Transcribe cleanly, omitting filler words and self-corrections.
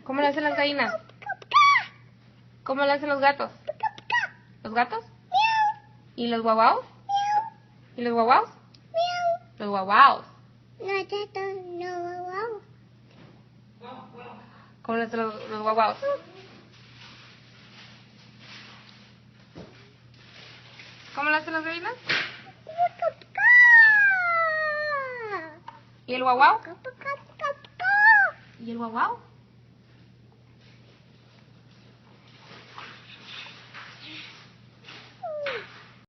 ¿Cómo lo hacen las gallinas? ¿Cómo lo hacen los gatos? ¿Los gatos? ¿Y los guaguaos? ¿Y los guaguaos? Los guaguaos. ¿Cómo lo hacen los guaguaos? ¿Cómo lo hacen las gallinas? ¿Y el guaguao? ¿Y el guaguao?